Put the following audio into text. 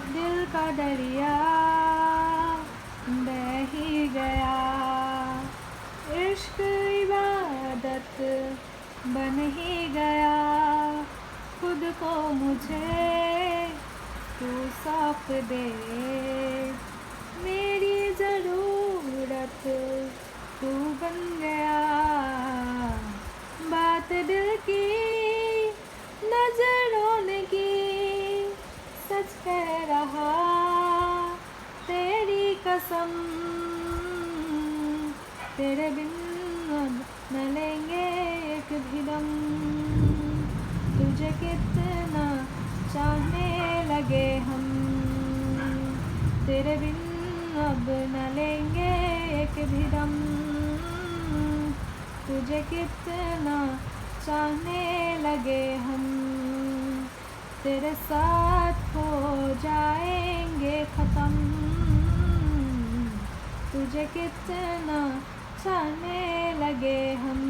दिल का दरिया बह ही गया, इश्क इबादत बन ही गया। खुद को मुझे तू सौंप दे, मेरी ज़रूरत तू बन गया। बात दिल की नजरों ने की, सच कह रहा तेरी कसम। तेरे बिन अब न लेंगे एक भी दम, तुझे कितना चाहने लगे हम। तेरे बिन अब न लेंगे एक भी दम, तुझे कितना चाहने लगे हम। तेरे साथ हो जाएंगे ख़त्म, तुझे कितना चाहने लगे हम।